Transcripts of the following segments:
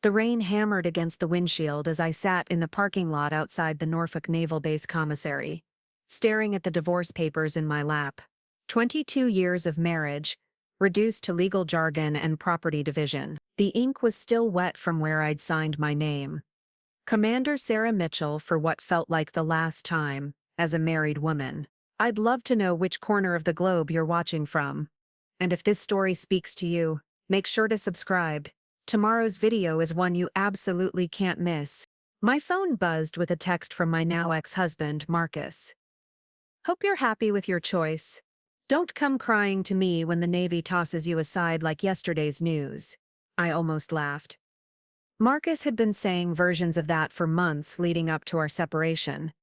The rain hammered against the windshield as I sat in the parking lot outside the Norfolk Naval Base Commissary, staring at the divorce papers in my lap. 22 years of marriage, reduced to legal jargon and property division. The ink was still wet from where I'd signed my name. Commander Sarah Mitchell for what felt like the last time, as a married woman. I'd love to know which corner of the globe you're watching from. And if this story speaks to you, make sure to subscribe. Tomorrow's video is one you absolutely can't miss. My phone buzzed with a text from my now ex-husband, Marcus. Hope you're happy with your choice. Don't come crying to me when the Navy tosses you aside like yesterday's news. I almost laughed. Marcus had been saying versions of that for months leading up to our separation.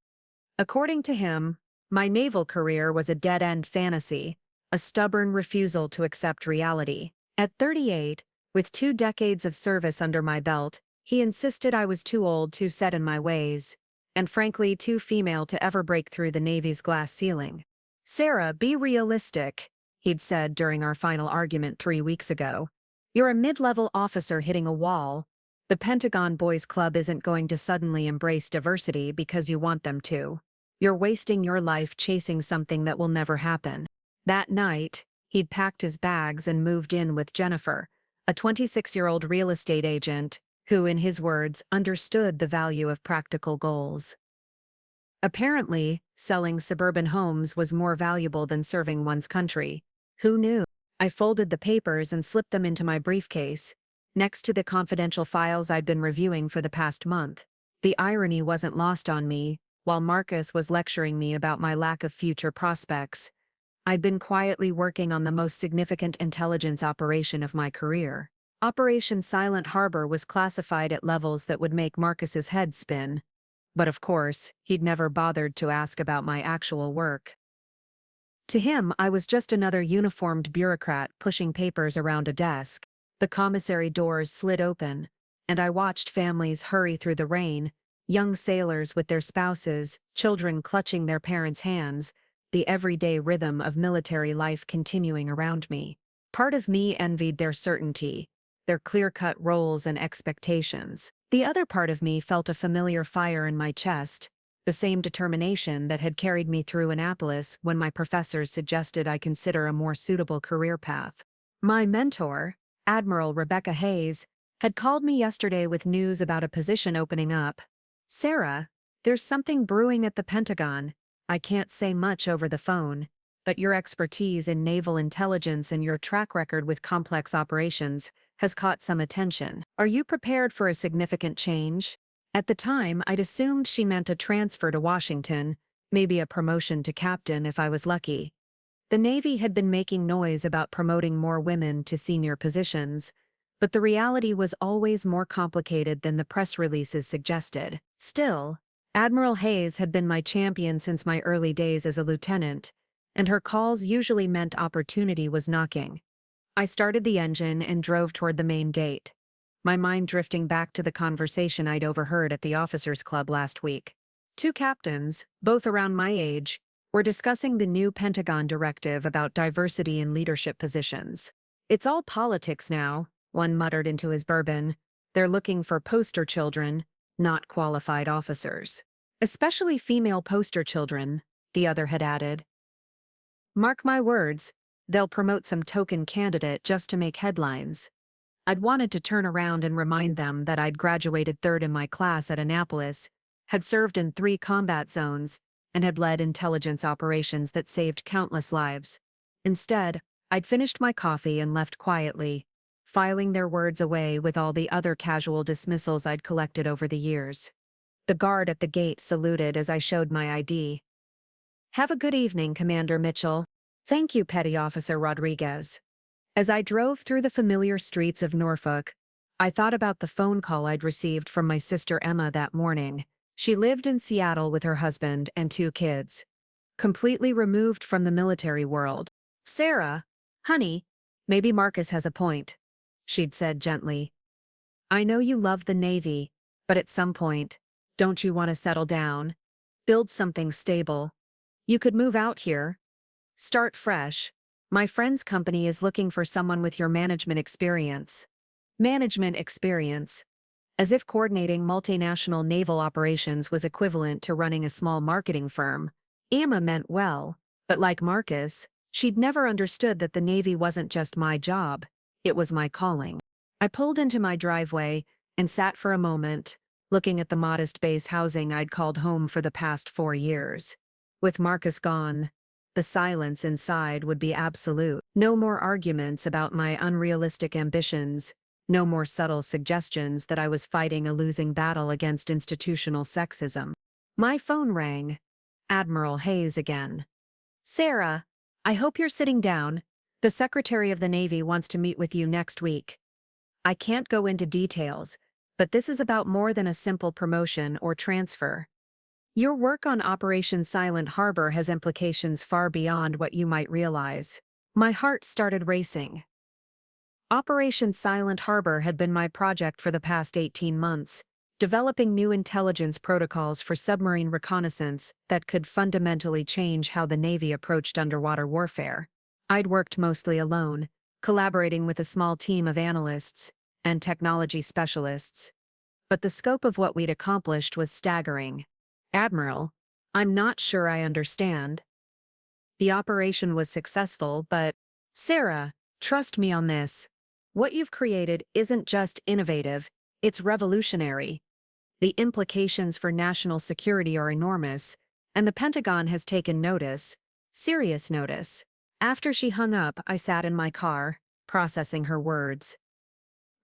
According to him, my naval career was a dead-end fantasy, a stubborn refusal to accept reality. At 38, with 2 decades of service under my belt, he insisted I was too old, too set in my ways, and frankly too female to ever break through the Navy's glass ceiling. "Sarah, be realistic," he'd said during our final argument 3 weeks ago. "You're a mid-level officer hitting a wall. The Pentagon Boys Club isn't going to suddenly embrace diversity because you want them to. You're wasting your life chasing something that will never happen." That night, he'd packed his bags and moved in with Jennifer, a 26-year-old real estate agent who, in his words, understood the value of practical goals. Apparently, selling suburban homes was more valuable than serving one's country. Who knew? I folded the papers and slipped them into my briefcase, next to the confidential files I'd been reviewing for the past month. The irony wasn't lost on me. While Marcus was lecturing me about my lack of future prospects, I'd been quietly working on the most significant intelligence operation of my career. Operation Silent Harbor was classified at levels that would make Marcus's head spin. But of course, he'd never bothered to ask about my actual work. To him, I was just another uniformed bureaucrat pushing papers around a desk. The commissary doors slid open, and I watched families hurry through the rain, young sailors with their spouses, children clutching their parents' hands, the everyday rhythm of military life continuing around me. Part of me envied their certainty, their clear-cut roles and expectations. The other part of me felt a familiar fire in my chest, the same determination that had carried me through Annapolis when my professors suggested I consider a more suitable career path. My mentor, Admiral Rebecca Hayes, had called me yesterday with news about a position opening up. "Sarah, there's something brewing at the Pentagon. I can't say much over the phone, but your expertise in naval intelligence and your track record with complex operations has caught some attention. Are you prepared for a significant change?" At the time, I'd assumed she meant a transfer to Washington, maybe a promotion to captain if I was lucky. The Navy had been making noise about promoting more women to senior positions, but the reality was always more complicated than the press releases suggested. Still, Admiral Hayes had been my champion since my early days as a lieutenant, and her calls usually meant opportunity was knocking. I started the engine and drove toward the main gate, my mind drifting back to the conversation I'd overheard at the officers' club last week. 2 captains, both around my age, were discussing the new Pentagon directive about diversity in leadership positions. "It's all politics now," one muttered into his bourbon. "They're looking for poster children, not qualified officers. Especially female poster children," the other had added. "Mark my words, they'll promote some token candidate just to make headlines." I'd wanted to turn around and remind them that I'd graduated 3rd in my class at Annapolis, had served in 3 combat zones, and had led intelligence operations that saved countless lives. Instead, I'd finished my coffee and left quietly, filing their words away with all the other casual dismissals I'd collected over the years. The guard at the gate saluted as I showed my ID. "Have a good evening, Commander Mitchell." "Thank you, Petty Officer Rodriguez." As I drove through the familiar streets of Norfolk, I thought about the phone call I'd received from my sister Emma that morning. She lived in Seattle with her husband and 2 kids, completely removed from the military world. "Sarah, honey, maybe Marcus has a point," she'd said gently. "I know you love the Navy, but at some point, don't you want to settle down? Build something stable? You could move out here. Start fresh. My friend's company is looking for someone with your management experience." Management experience. As if coordinating multinational naval operations was equivalent to running a small marketing firm. Emma meant well, but like Marcus, she'd never understood that the Navy wasn't just my job, it was my calling. I pulled into my driveway and sat for a moment, looking at the modest base housing I'd called home for the past 4 years. With Marcus gone, the silence inside would be absolute. No more arguments about my unrealistic ambitions, no more subtle suggestions that I was fighting a losing battle against institutional sexism. My phone rang. Admiral Hayes again. "Sarah, I hope you're sitting down. The Secretary of the Navy wants to meet with you next week. I can't go into details, but this is about more than a simple promotion or transfer. Your work on Operation Silent Harbor has implications far beyond what you might realize." My heart started racing. Operation Silent Harbor had been my project for the past 18 months, developing new intelligence protocols for submarine reconnaissance that could fundamentally change how the Navy approached underwater warfare. I'd worked mostly alone, collaborating with a small team of analysts and technology specialists. But the scope of what we'd accomplished was staggering. "Admiral, I'm not sure I understand." The operation was successful, but, "Sarah, trust me on this. What you've created isn't just innovative, it's revolutionary. The implications for national security are enormous, and the Pentagon has taken notice, serious notice." After she hung up, I sat in my car, processing her words.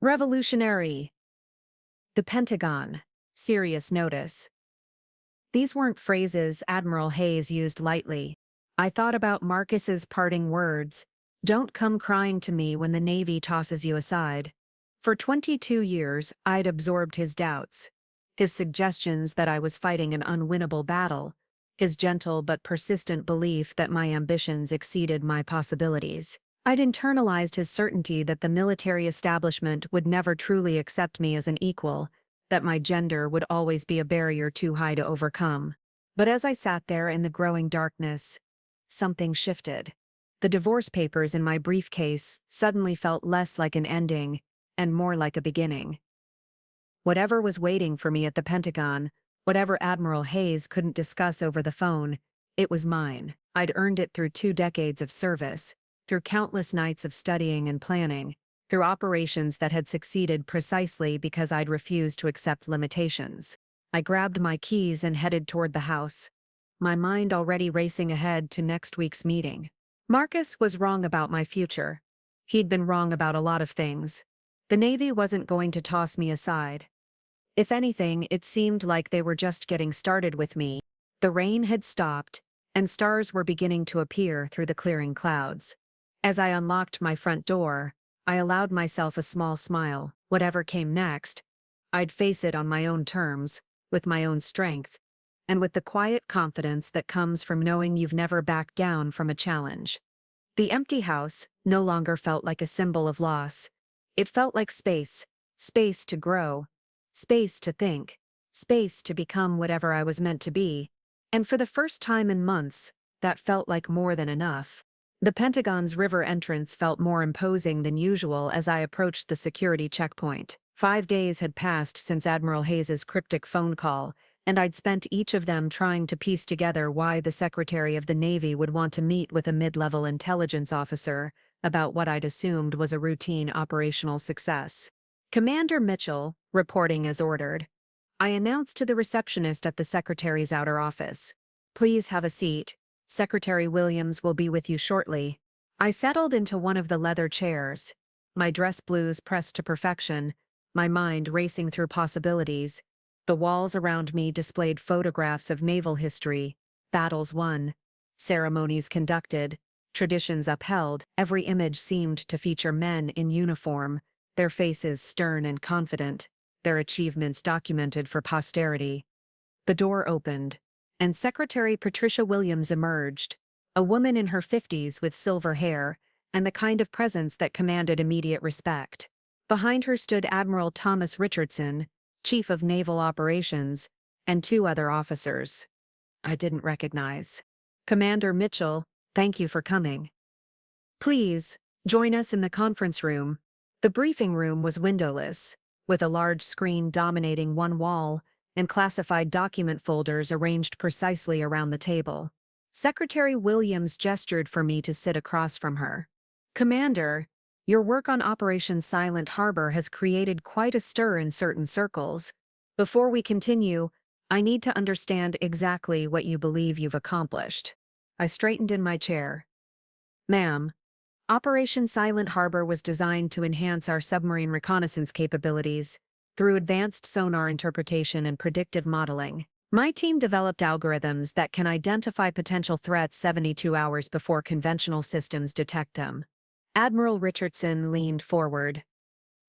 Revolutionary. The Pentagon. Serious notice. These weren't phrases Admiral Hayes used lightly. I thought about Marcus's parting words. "Don't come crying to me when the Navy tosses you aside." For 22 years, I'd absorbed his doubts, his suggestions that I was fighting an unwinnable battle, his gentle but persistent belief that my ambitions exceeded my possibilities. I'd internalized his certainty that the military establishment would never truly accept me as an equal, that my gender would always be a barrier too high to overcome. But as I sat there in the growing darkness, something shifted. The divorce papers in my briefcase suddenly felt less like an ending and more like a beginning. Whatever was waiting for me at the Pentagon, whatever Admiral Hayes couldn't discuss over the phone, it was mine. I'd earned it through 2 decades of service, through countless nights of studying and planning, through operations that had succeeded precisely because I'd refused to accept limitations. I grabbed my keys and headed toward the house, my mind already racing ahead to next week's meeting. Marcus was wrong about my future. He'd been wrong about a lot of things. The Navy wasn't going to toss me aside. If anything, it seemed like they were just getting started with me. The rain had stopped, and stars were beginning to appear through the clearing clouds. As I unlocked my front door, I allowed myself a small smile. Whatever came next, I'd face it on my own terms, with my own strength, and with the quiet confidence that comes from knowing you've never backed down from a challenge. The empty house no longer felt like a symbol of loss. It felt like space, space to grow, space to think, space to become whatever I was meant to be. And for the first time in months, that felt like more than enough. The Pentagon's river entrance felt more imposing than usual as I approached the security checkpoint. 5 days had passed since Admiral Hayes's cryptic phone call, and I'd spent each of them trying to piece together why the Secretary of the Navy would want to meet with a mid-level intelligence officer about what I'd assumed was a routine operational success. "Commander Mitchell, reporting as ordered." I announced to the receptionist at the Secretary's outer office. "Please have a seat. Secretary Williams will be with you shortly." I settled into one of the leather chairs, my dress blues pressed to perfection, my mind racing through possibilities. The walls around me displayed photographs of naval history, battles won, ceremonies conducted, traditions upheld. Every image seemed to feature men in uniform, their faces stern and confident, their achievements documented for posterity. The door opened, and Secretary Patricia Williams emerged, a woman in her 50s with silver hair, and the kind of presence that commanded immediate respect. Behind her stood Admiral Thomas Richardson, Chief of Naval Operations, and 2 other officers I didn't recognize. "Commander Mitchell, thank you for coming. Please, join us in the conference room." The briefing room was windowless, with a large screen dominating one wall and classified document folders arranged precisely around the table. Secretary Williams gestured for me to sit across from her. "Commander, your work on Operation Silent Harbor has created quite a stir in certain circles. Before we continue, I need to understand exactly what you believe you've accomplished." I straightened in my chair. "Ma'am, Operation Silent Harbor was designed to enhance our submarine reconnaissance capabilities through advanced sonar interpretation and predictive modeling. My team developed algorithms that can identify potential threats 72 hours before conventional systems detect them." Admiral Richardson leaned forward.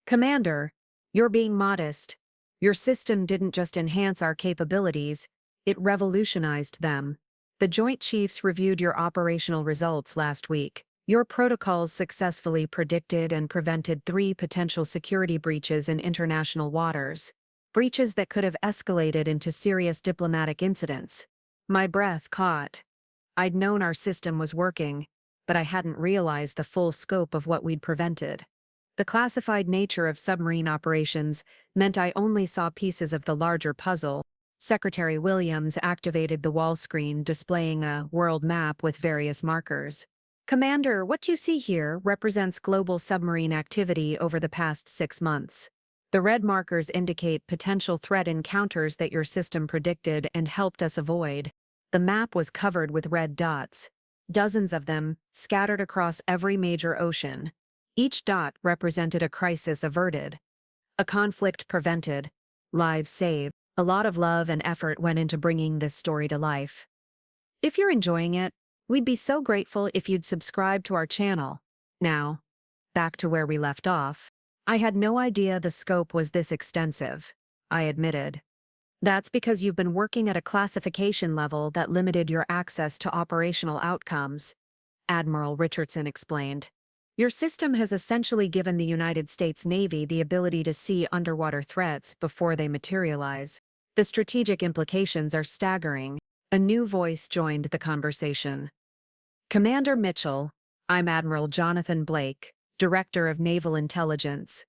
"Commander, you're being modest. Your system didn't just enhance our capabilities, it revolutionized them. The Joint Chiefs reviewed your operational results last week. Your protocols successfully predicted and prevented 3 potential security breaches in international waters. Breaches that could have escalated into serious diplomatic incidents." My breath caught. I'd known our system was working, but I hadn't realized the full scope of what we'd prevented. The classified nature of submarine operations meant I only saw pieces of the larger puzzle. Secretary Williams activated the wall screen displaying a world map with various markers. "Commander, what you see here represents global submarine activity over the past 6 months. The red markers indicate potential threat encounters that your system predicted and helped us avoid." The map was covered with red dots, dozens of them scattered across every major ocean. Each dot represented a crisis averted, a conflict prevented, lives saved. A lot of love and effort went into bringing this story to life. If you're enjoying it, we'd be so grateful if you'd subscribe to our channel. Now, back to where we left off. "I had no idea the scope was this extensive," I admitted. "That's because you've been working at a classification level that limited your access to operational outcomes," Admiral Richardson explained. "Your system has essentially given the United States Navy the ability to see underwater threats before they materialize. The strategic implications are staggering." A new voice joined the conversation. "Commander Mitchell, I'm Admiral Jonathan Blake, Director of Naval Intelligence.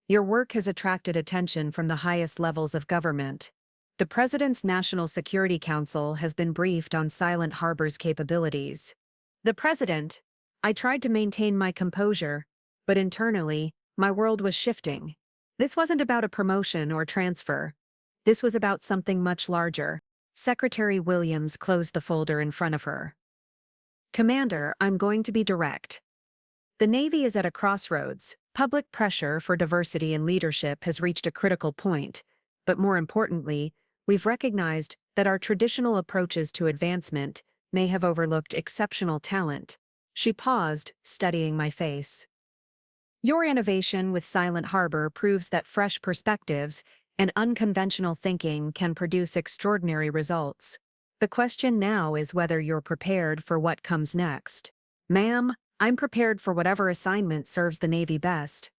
Your work has attracted attention from the highest levels of government. The President's National Security Council has been briefed on Silent Harbor's capabilities." The President. I tried to maintain my composure, but internally, my world was shifting. This wasn't about a promotion or transfer. This was about something much larger. Secretary Williams closed the folder in front of her. "Commander, I'm going to be direct. The Navy is at a crossroads. Public pressure for diversity and leadership has reached a critical point, but more importantly, we've recognized that our traditional approaches to advancement may have overlooked exceptional talent." She paused, studying my face. "Your innovation with Silent Harbor proves that fresh perspectives and unconventional thinking can produce extraordinary results. The question now is whether you're prepared for what comes next." "Ma'am, I'm prepared for whatever assignment serves the Navy best."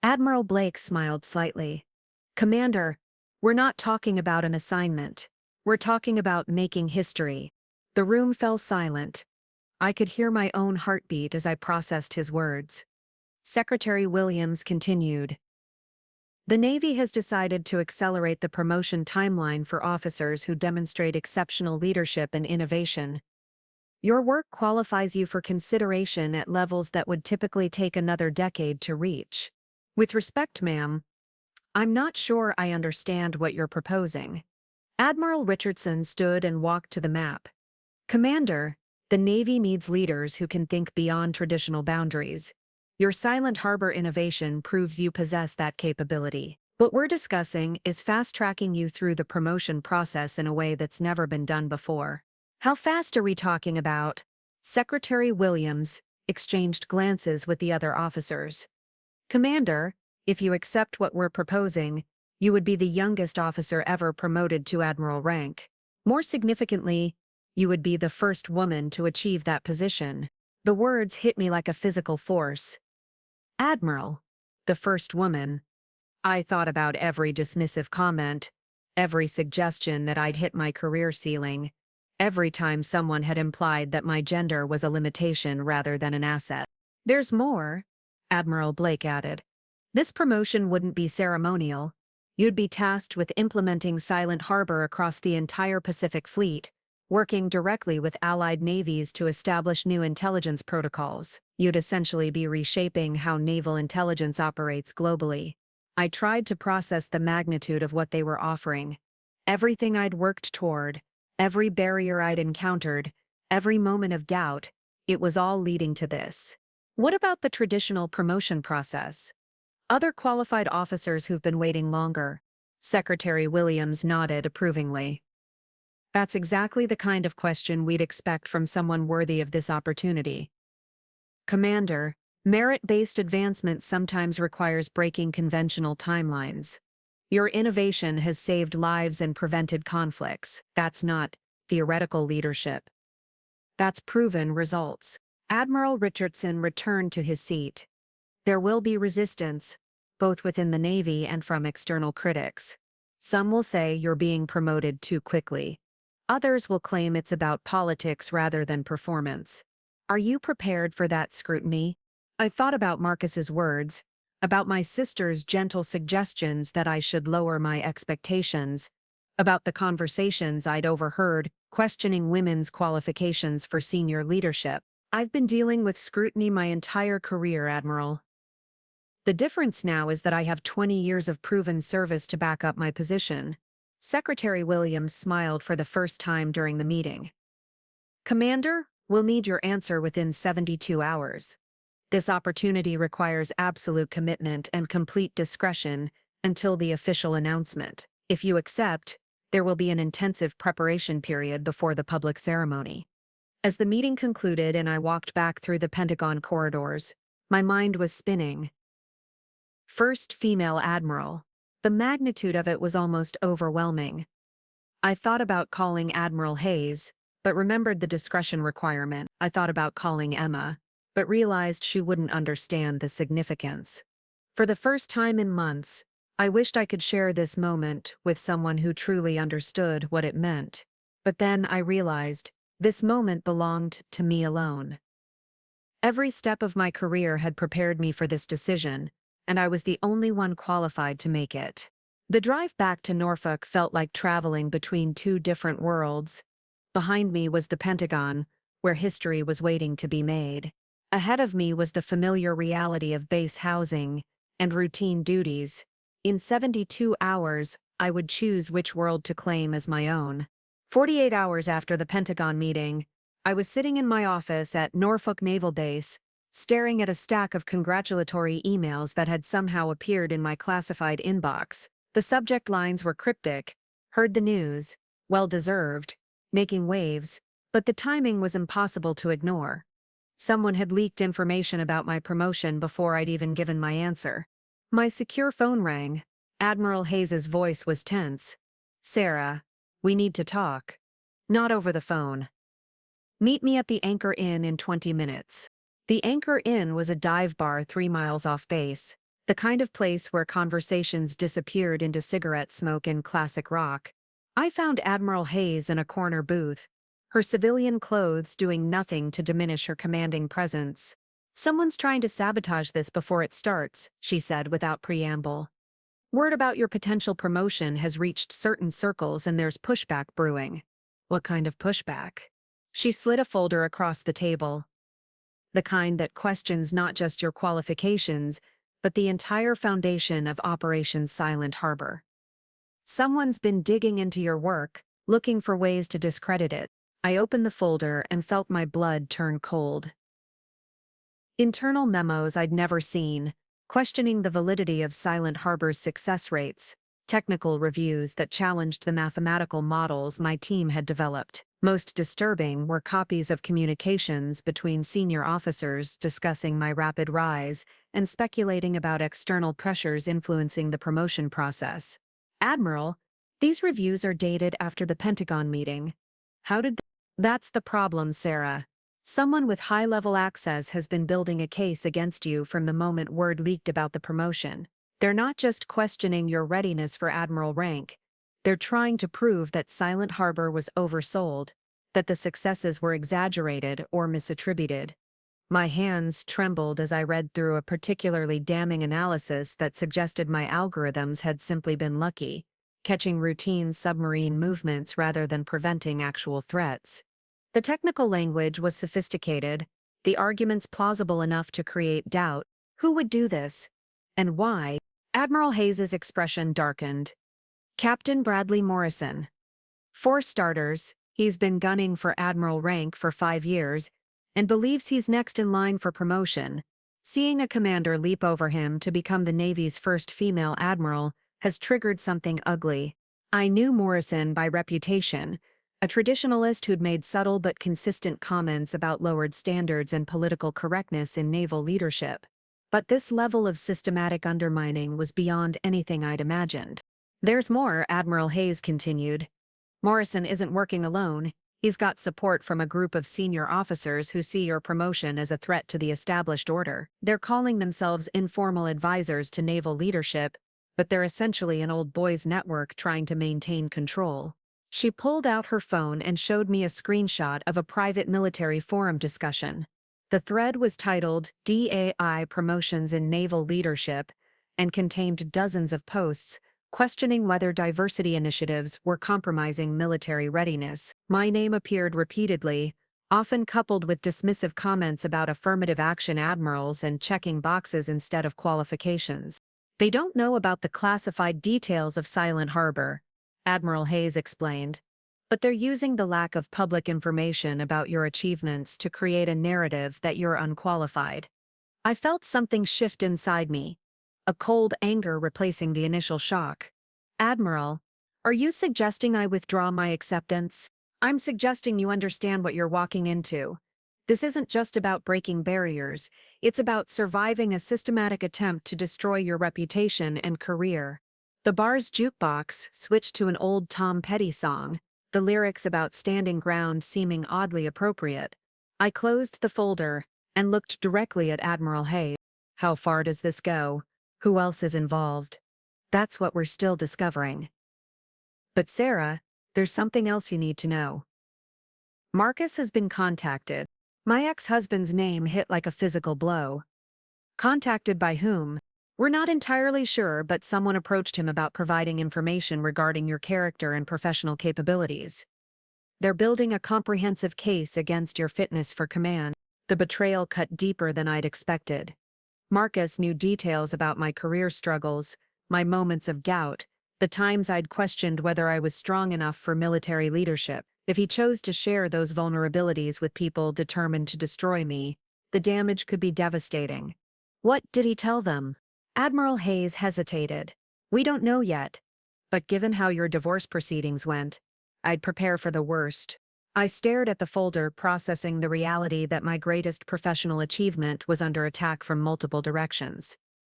Admiral Blake smiled slightly. "Commander, we're not talking about an assignment. We're talking about making history." The room fell silent. I could hear my own heartbeat as I processed his words. Secretary Williams continued. "The Navy has decided to accelerate the promotion timeline for officers who demonstrate exceptional leadership and innovation. Your work qualifies you for consideration at levels that would typically take another decade to reach. With respect, ma'am, I'm not sure I understand what you're proposing." Admiral Richardson stood and walked to the map. "Commander, the Navy needs leaders who can think beyond traditional boundaries. Your Silent Harbor innovation proves you possess that capability. What we're discussing is fast-tracking you through the promotion process in a way that's never been done before." "How fast are we talking about?" Secretary Williams exchanged glances with the other officers. "Commander, if you accept what we're proposing, you would be the youngest officer ever promoted to admiral rank. More significantly, you would be the first woman to achieve that position." The words hit me like a physical force. Admiral, the first woman. I thought about every dismissive comment, every suggestion that I'd hit my career ceiling, every time someone had implied that my gender was a limitation rather than an asset. "There's more," Admiral Blake added. This promotion wouldn't be ceremonial. You'd be tasked with implementing Silent Harbor across the entire Pacific Fleet, working directly with allied navies to establish new intelligence protocols. You'd essentially be reshaping how naval intelligence operates globally. I tried to process the magnitude of what they were offering. Everything I'd worked toward, every barrier I'd encountered, every moment of doubt, it was all leading to this. What about the traditional promotion process? Other qualified officers who've been waiting longer. Secretary Williams nodded approvingly. That's exactly the kind of question we'd expect from someone worthy of this opportunity. Commander, merit-based advancement sometimes requires breaking conventional timelines. Your innovation has saved lives and prevented conflicts. That's not theoretical leadership. That's proven results. Admiral Richardson returned to his seat. There will be resistance, both within the Navy and from external critics. Some will say you're being promoted too quickly. Others will claim it's about politics rather than performance. Are you prepared for that scrutiny? I thought about Marcus's words, about my sister's gentle suggestions that I should lower my expectations, about the conversations I'd overheard questioning women's qualifications for senior leadership. I've been dealing with scrutiny my entire career, Admiral. The difference now is that I have 20 years of proven service to back up my position. Secretary Williams smiled for the first time during the meeting. Commander, we'll need your answer within 72 hours. This opportunity requires absolute commitment and complete discretion until the official announcement. If you accept, there will be an intensive preparation period before the public ceremony. As the meeting concluded and I walked back through the Pentagon corridors, my mind was spinning. First female admiral. The magnitude of it was almost overwhelming. I thought about calling Admiral Hayes, but remembered the discretion requirement. I thought about calling Emma, but realized she wouldn't understand the significance. For the first time in months, I wished I could share this moment with someone who truly understood what it meant. But then I realized this moment belonged to me alone. Every step of my career had prepared me for this decision, and I was the only one qualified to make it. The drive back to Norfolk felt like traveling between two different worlds. Behind me was the Pentagon, where history was waiting to be made. Ahead of me was the familiar reality of base housing and routine duties. In 72 hours, I would choose which world to claim as my own. 48 hours after the Pentagon meeting, I was sitting in my office at Norfolk Naval Base, staring at a stack of congratulatory emails that had somehow appeared in my classified inbox. The subject lines were cryptic: heard the news, well deserved, making waves, but the timing was impossible to ignore. Someone had leaked information about my promotion before I'd even given my answer. My secure phone rang. Admiral Hayes's voice was tense. "Sarah, we need to talk." "Not over the phone. Meet me at the Anchor Inn in 20 minutes. The Anchor Inn was a dive bar 3 miles off base, the kind of place where conversations disappeared into cigarette smoke and classic rock. I found Admiral Hayes in a corner booth, her civilian clothes doing nothing to diminish her commanding presence. "Someone's trying to sabotage this before it starts," she said without preamble. "Word about your potential promotion has reached certain circles and there's pushback brewing." "What kind of pushback?" She slid a folder across the table. "The kind that questions not just your qualifications, but the entire foundation of Operation Silent Harbor. Someone's been digging into your work, looking for ways to discredit it." I opened the folder and felt my blood turn cold. Internal memos I'd never seen, questioning the validity of Silent Harbor's success rates, technical reviews that challenged the mathematical models my team had developed. Most disturbing were copies of communications between senior officers discussing my rapid rise and speculating about external pressures influencing the promotion process. "Admiral, these reviews are dated after the Pentagon meeting. How did That's the problem, Sarah. Someone with high-level access has been building a case against you from the moment word leaked about the promotion. They're not just questioning your readiness for admiral rank. They're trying to prove that Silent Harbor was oversold, that the successes were exaggerated or misattributed." My hands trembled as I read through a particularly damning analysis that suggested my algorithms had simply been lucky, catching routine submarine movements rather than preventing actual threats. The technical language was sophisticated, the arguments plausible enough to create doubt. Who would do this? And why? Admiral Hayes's expression darkened. Captain Bradley Morrison. For starters, he's been gunning for admiral rank for 5 years and believes he's next in line for promotion. Seeing a commander leap over him to become the Navy's first female admiral has triggered something ugly. I knew Morrison by reputation, a traditionalist who'd made subtle but consistent comments about lowered standards and political correctness in naval leadership. But this level of systematic undermining was beyond anything I'd imagined. There's more, Admiral Hayes continued. Morrison isn't working alone. He's got support from a group of senior officers who see your promotion as a threat to the established order. They're calling themselves informal advisors to naval leadership, but they're essentially an old boys network trying to maintain control. She pulled out her phone and showed me a screenshot of a private military forum discussion. The thread was titled DAI Promotions in Naval Leadership and contained dozens of posts questioning whether diversity initiatives were compromising military readiness. My name appeared repeatedly, often coupled with dismissive comments about affirmative action admirals and checking boxes instead of qualifications. They don't know about the classified details of Silent Harbor, Admiral Hayes explained, but they're using the lack of public information about your achievements to create a narrative that you're unqualified. I felt something shift inside me, a cold anger replacing the initial shock. Admiral, are you suggesting I withdraw my acceptance? I'm suggesting you understand what you're walking into. This isn't just about breaking barriers, it's about surviving a systematic attempt to destroy your reputation and career. The bar's jukebox switched to an old Tom Petty song, the lyrics about standing ground seeming oddly appropriate. I closed the folder and looked directly at Admiral Hayes. How far does this go? Who else is involved? That's what we're still discovering. But Sarah, there's something else you need to know. Marcus has been contacted. My ex-husband's name hit like a physical blow. Contacted by whom? We're not entirely sure, but someone approached him about providing information regarding your character and professional capabilities. They're building a comprehensive case against your fitness for command. The betrayal cut deeper than I'd expected. Marcus knew details about my career struggles, my moments of doubt, the times I'd questioned whether I was strong enough for military leadership. If he chose to share those vulnerabilities with people determined to destroy me, the damage could be devastating. What did he tell them? Admiral Hayes hesitated. We don't know yet, but given how your divorce proceedings went, I'd prepare for the worst. I stared at the folder, processing the reality that my greatest professional achievement was under attack from multiple directions.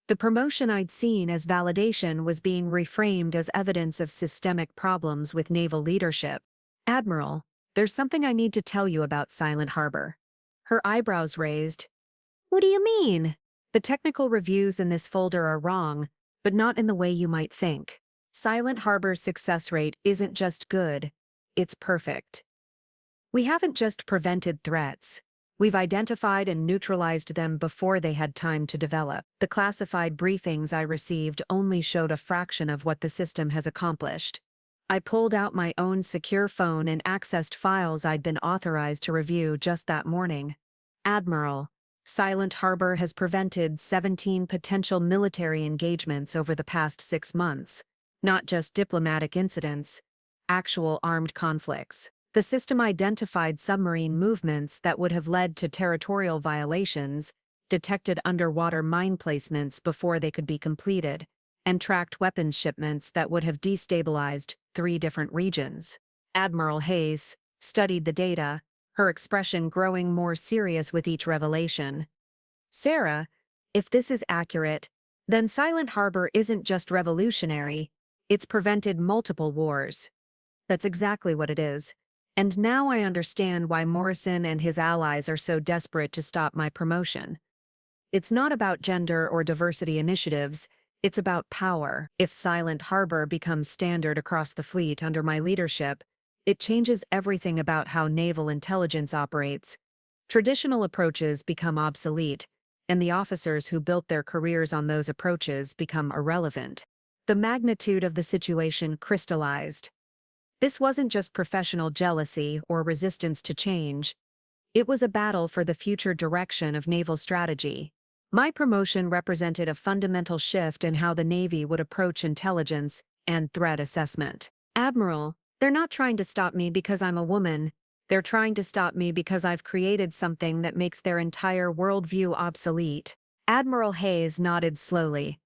The promotion I'd seen as validation was being reframed as evidence of systemic problems with naval leadership. Admiral, there's something I need to tell you about Silent Harbor. Her eyebrows raised. What do you mean? The technical reviews in this folder are wrong, but not in the way you might think. Silent Harbor's success rate isn't just good, it's perfect. We haven't just prevented threats. We've identified and neutralized them before they had time to develop. The classified briefings I received only showed a fraction of what the system has accomplished. I pulled out my own secure phone and accessed files I'd been authorized to review just that morning. Admiral, Silent Harbor has prevented 17 potential military engagements over the past 6 months. Not just diplomatic incidents, actual armed conflicts. The system identified submarine movements that would have led to territorial violations, detected underwater mine placements before they could be completed, and tracked weapons shipments that would have destabilized 3 different regions. Admiral Hayes studied the data, her expression growing more serious with each revelation. Sarah, if this is accurate, then Silent Harbor isn't just revolutionary, it's prevented multiple wars. That's exactly what it is. And now I understand why Morrison and his allies are so desperate to stop my promotion. It's not about gender or diversity initiatives, it's about power. If Silent Harbor becomes standard across the fleet under my leadership, it changes everything about how naval intelligence operates. Traditional approaches become obsolete, and the officers who built their careers on those approaches become irrelevant. The magnitude of the situation crystallized. This wasn't just professional jealousy or resistance to change. It was a battle for the future direction of naval strategy. My promotion represented a fundamental shift in how the Navy would approach intelligence and threat assessment. Admiral, they're not trying to stop me because I'm a woman. They're trying to stop me because I've created something that makes their entire worldview obsolete. Admiral Hayes nodded slowly.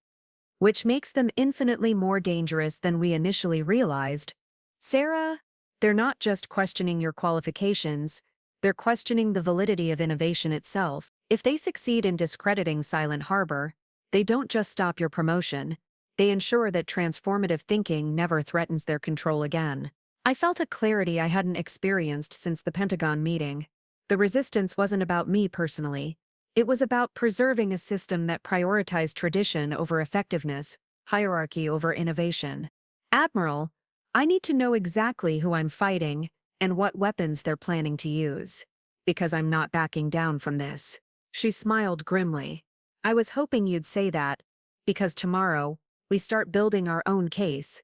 Which makes them infinitely more dangerous than we initially realized. Sarah, they're not just questioning your qualifications, they're questioning the validity of innovation itself. If they succeed in discrediting Silent Harbor, they don't just stop your promotion, they ensure that transformative thinking never threatens their control again. I felt a clarity I hadn't experienced since the Pentagon meeting. The resistance wasn't about me personally. It was about preserving a system that prioritized tradition over effectiveness, hierarchy over innovation. Admiral, I need to know exactly who I'm fighting and what weapons they're planning to use. Because I'm not backing down from this. She smiled grimly. I was hoping you'd say that, because tomorrow, we start building our own case.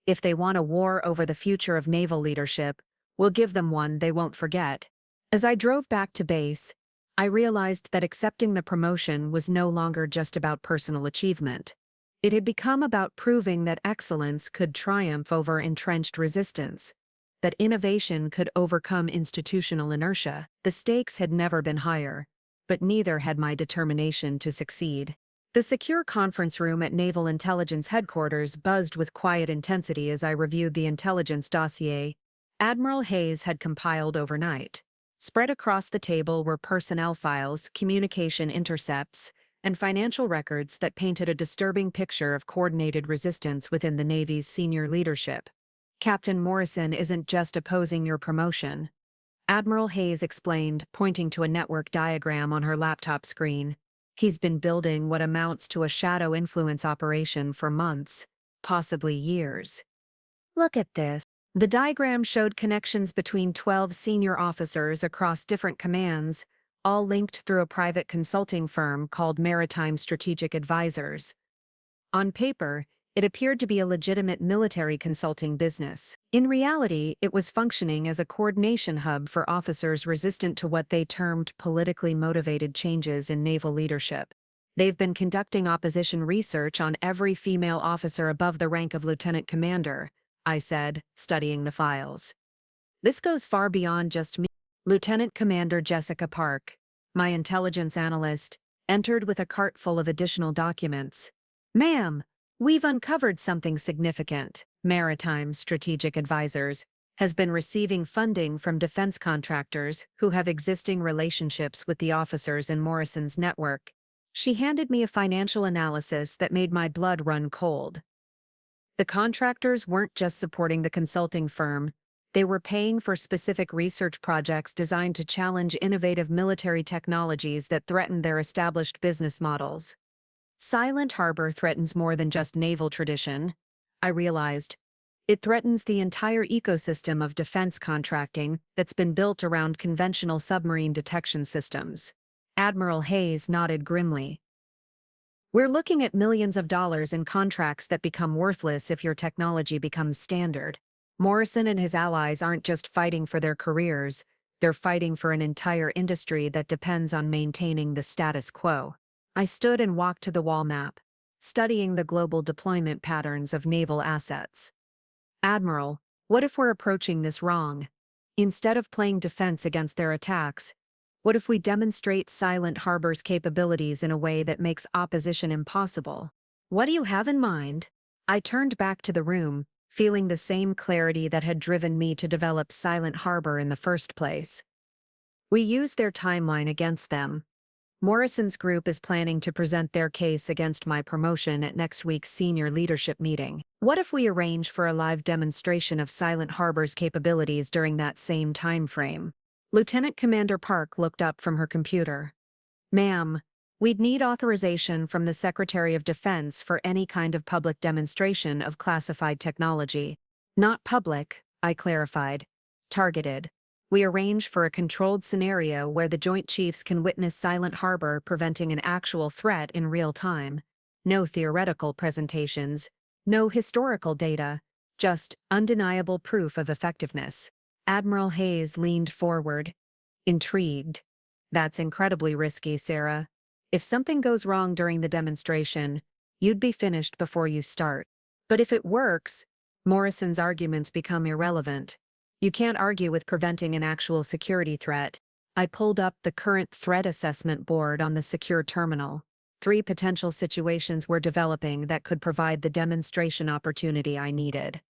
If they want a war over the future of naval leadership, we'll give them one they won't forget. As I drove back to base, I realized that accepting the promotion was no longer just about personal achievement. It had become about proving that excellence could triumph over entrenched resistance, that innovation could overcome institutional inertia. The stakes had never been higher, but neither had my determination to succeed. The secure conference room at Naval Intelligence Headquarters buzzed with quiet intensity as I reviewed the intelligence dossier Admiral Hayes had compiled overnight. Spread across the table were personnel files, communication intercepts, and financial records that painted a disturbing picture of coordinated resistance within the Navy's senior leadership. Captain Morrison isn't just opposing your promotion, Admiral Hayes explained, pointing to a network diagram on her laptop screen. He's been building what amounts to a shadow influence operation for months, possibly years. Look at this. The diagram showed connections between 12 senior officers across different commands, all linked through a private consulting firm called Maritime Strategic Advisors. On paper, it appeared to be a legitimate military consulting business. In reality, it was functioning as a coordination hub for officers resistant to what they termed politically motivated changes in naval leadership. They've been conducting opposition research on every female officer above the rank of lieutenant commander, I said, studying the files. This goes far beyond just me. Lieutenant Commander Jessica Park, my intelligence analyst, entered with a cart full of additional documents. Ma'am, we've uncovered something significant. Maritime Strategic Advisors has been receiving funding from defense contractors who have existing relationships with the officers in Morrison's network. She handed me a financial analysis that made my blood run cold. The contractors weren't just supporting the consulting firm, they were paying for specific research projects designed to challenge innovative military technologies that threatened their established business models. Silent Harbor threatens more than just naval tradition, I realized. It threatens the entire ecosystem of defense contracting that's been built around conventional submarine detection systems. Admiral Hayes nodded grimly. We're looking at millions of dollars in contracts that become worthless if your technology becomes standard. Morrison and his allies aren't just fighting for their careers, they're fighting for an entire industry that depends on maintaining the status quo. I stood and walked to the wall map, studying the global deployment patterns of naval assets. Admiral, what if we're approaching this wrong? Instead of playing defense against their attacks, what if we demonstrate Silent Harbor's capabilities in a way that makes opposition impossible? What do you have in mind? I turned back to the room, feeling the same clarity that had driven me to develop Silent Harbor in the first place. We use their timeline against them. Morrison's group is planning to present their case against my promotion at next week's senior leadership meeting. What if we arrange for a live demonstration of Silent Harbor's capabilities during that same time frame? Lieutenant Commander Park looked up from her computer. Ma'am, we'd need authorization from the Secretary of Defense for any kind of public demonstration of classified technology. Not public, I clarified. Targeted. We arrange for a controlled scenario where the Joint Chiefs can witness Silent Harbor preventing an actual threat in real time. No theoretical presentations, no historical data, just undeniable proof of effectiveness. Admiral Hayes leaned forward, intrigued. That's incredibly risky, Sarah. If something goes wrong during the demonstration, you'd be finished before you start. But if it works, Morrison's arguments become irrelevant. You can't argue with preventing an actual security threat. I pulled up the current threat assessment board on the secure terminal. 3 potential situations were developing that could provide the demonstration opportunity I needed.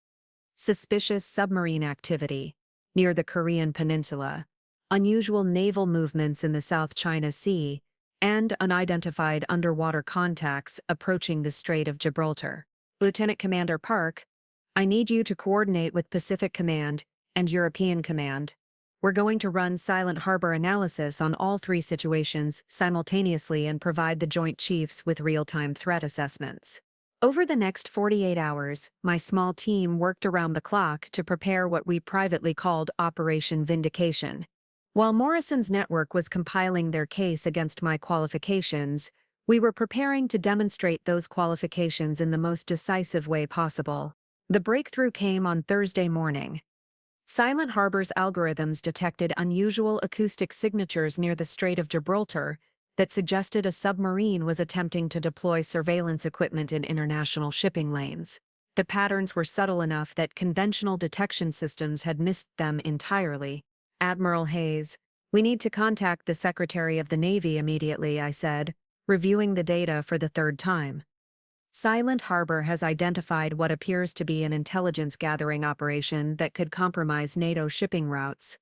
Suspicious submarine activity near the Korean Peninsula, unusual naval movements in the South China Sea, and unidentified underwater contacts approaching the Strait of Gibraltar. Lieutenant Commander Park, I need you to coordinate with Pacific Command and European Command. We're going to run Silent Harbor analysis on all 3 situations simultaneously and provide the Joint Chiefs with real-time threat assessments. Over the next 48 hours, my small team worked around the clock to prepare what we privately called Operation Vindication. While Morrison's network was compiling their case against my qualifications, we were preparing to demonstrate those qualifications in the most decisive way possible. The breakthrough came on Thursday morning. Silent Harbor's algorithms detected unusual acoustic signatures near the Strait of Gibraltar that suggested a submarine was attempting to deploy surveillance equipment in international shipping lanes. The patterns were subtle enough that conventional detection systems had missed them entirely. Admiral Hayes, we need to contact the Secretary of the Navy immediately, I said, reviewing the data for the 3rd time. Silent Harbor has identified what appears to be an intelligence-gathering operation that could compromise NATO shipping routes.